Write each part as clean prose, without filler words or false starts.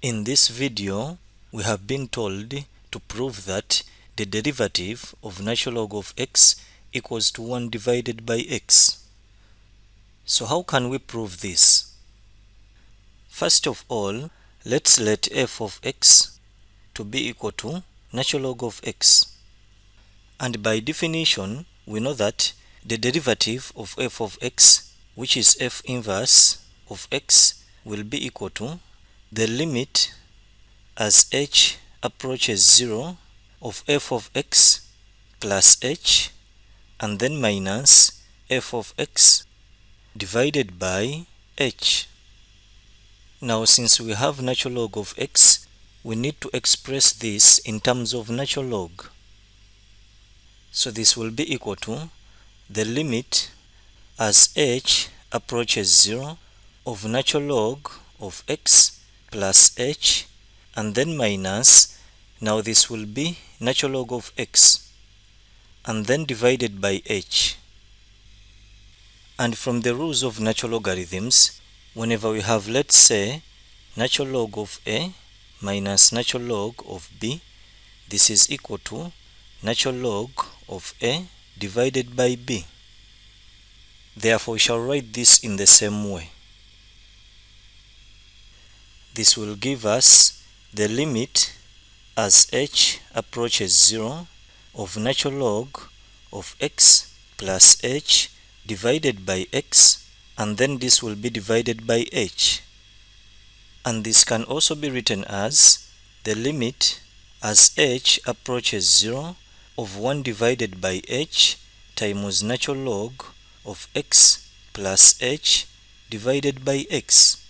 In this video, we have been told to prove that the derivative of natural log of x equals to 1 divided by x. So how can we prove this? First of all, let's let f of x to be equal to natural log of x. And by definition, we know that the derivative of f of x, which is f inverse of x, will be equal to the limit as h approaches 0 of f of x plus h, and then minus f of x divided by h. Now, since we have natural log of x, we need to express this in terms of natural log. So this will be equal to the limit as h approaches 0 of natural log of x plus h, and then minus, now this will be natural log of x, and then divided by h. And from the rules of natural logarithms, whenever we have, let's say, natural log of a minus natural log of b, this is equal to natural log of a divided by b. Therefore, we shall write this in the same way. This will give us the limit as h approaches 0 of natural log of x plus h divided by x, and then this will be divided by h. And this can also be written as the limit as h approaches 0 of 1 divided by h times natural log of x plus h divided by x.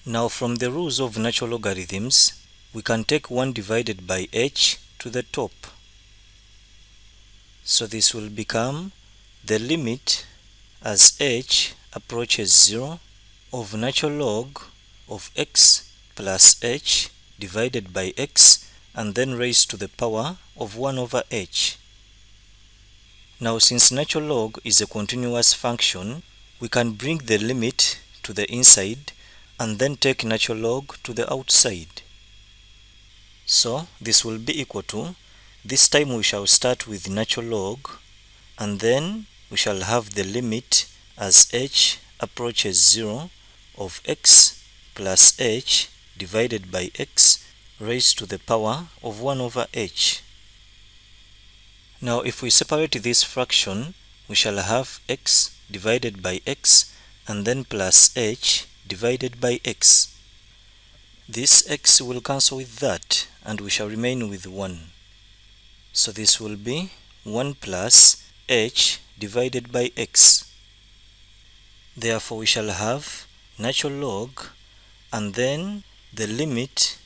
Now, from the rules of natural logarithms, we can take 1 divided by h to the top. So this will become the limit as h approaches 0 of natural log of x plus h divided by x, and then raised to the power of 1 over h. Now, since natural log is a continuous function, we can bring the limit to the inside and then take natural log to the outside. So this will be equal to, this time we shall start with natural log, and then we shall have the limit as h approaches 0 of x plus h divided by x raised to the power of 1 over h. Now, if we separate this fraction, we shall have x divided by x and then plus h divided by x. This x will cancel with that, and we shall remain with 1. So this will be 1 plus h divided by x. Therefore, we shall have natural log and then the limit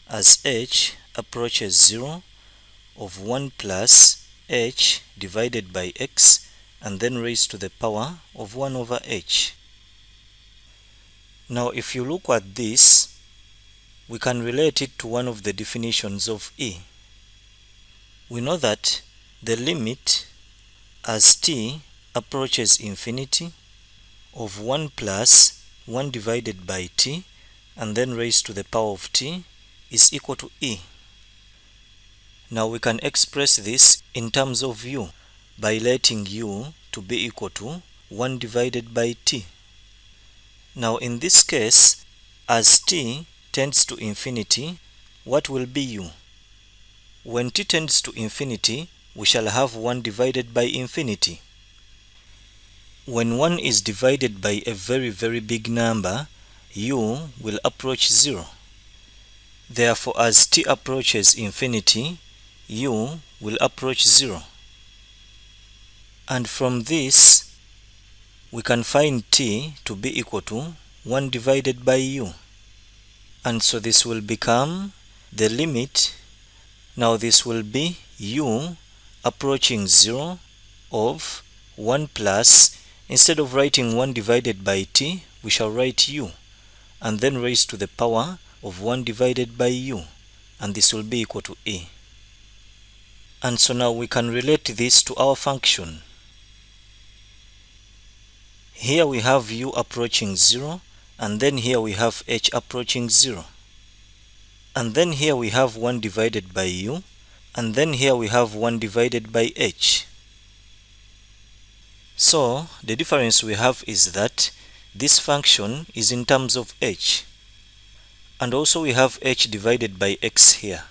as h approaches 0 of 1 plus h divided by x, and then raised to the power of 1 over h. Now, if you look at this, we can relate it to one of the definitions of E. We know that the limit as t approaches infinity of 1 plus 1 divided by t, and then raised to the power of t, is equal to E. Now we can express this in terms of u by letting u to be equal to 1 divided by t. Now, in this case, as t tends to infinity, what will be u? When t tends to infinity, we shall have 1 divided by infinity. When 1 is divided by a very, very big number, u will approach 0. Therefore, as t approaches infinity, u will approach 0. And from this, we can find t to be equal to 1 divided by u. And so this will become the limit. Now this will be u approaching 0 of 1 plus, instead of writing 1 divided by t, we shall write u, and then raised to the power of 1 divided by u, and this will be equal to E. And so now we can relate this to our function. Here we have u approaching 0, and then here we have h approaching 0. And then here we have 1 divided by u, and then here we have 1 divided by h. So the difference we have is that this function is in terms of h, and also we have h divided by x here.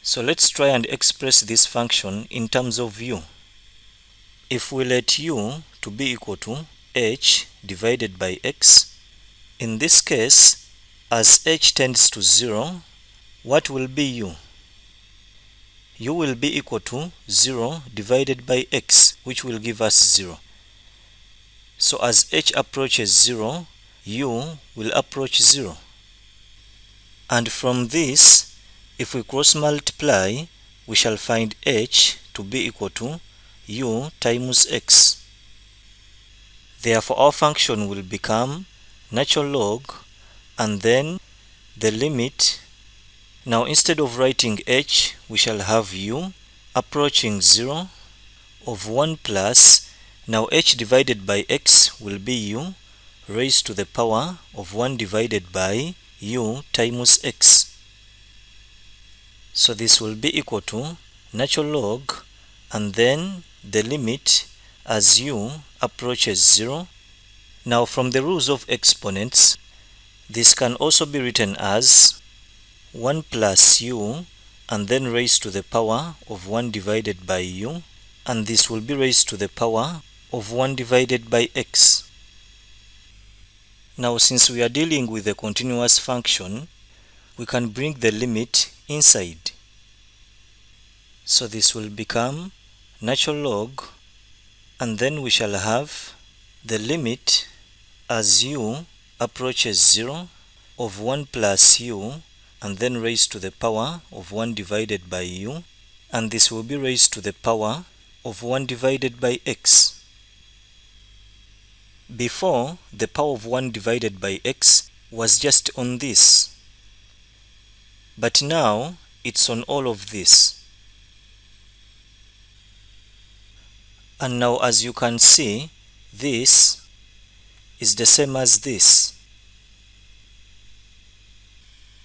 So let's try and express this function in terms of u. If we let u to be equal to h divided by x, in this case, as h tends to 0, what will be u? U will be equal to 0 divided by x, which will give us 0. So as h approaches 0, u will approach 0. And from this, if we cross multiply, we shall find h to be equal to u times x. Therefore, our function will become natural log and then the limit. Now instead of writing h, we shall have u approaching 0 of 1 plus, now h divided by x will be u raised to the power of 1 divided by u times x. So this will be equal to natural log and then the limit as u approaches 0. Now from the rules of exponents, this can also be written as 1 plus u and then raised to the power of 1 divided by u, and this will be raised to the power of 1 divided by x. Now since we are dealing with a continuous function, we can bring the limit inside. So this will become natural log, and then we shall have the limit as u approaches 0 of 1 plus u and then raised to the power of 1 divided by u, and this will be raised to the power of 1 divided by x. Before, the power of 1 divided by x was just on this, but now it's on all of this. And now as you can see, this is the same as this.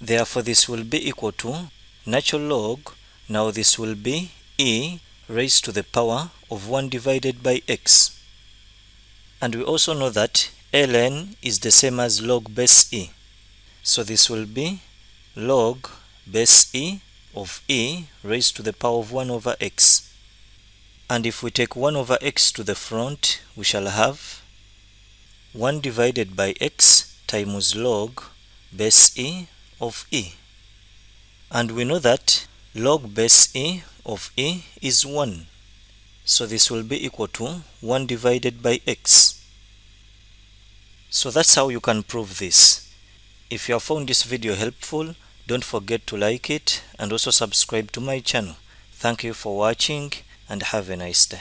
Therefore this will be equal to natural log, now this will be e raised to the power of 1 divided by x. And we also know that ln is the same as log base e. So this will be log base e of e raised to the power of 1 over x. And if we take 1 over x to the front, we shall have 1 divided by x times log base e of e. And we know that log base e of e is 1. So this will be equal to 1 divided by x. So that's how you can prove this. If you have found this video helpful, don't forget to like it and also subscribe to my channel. Thank you for watching and have a nice day.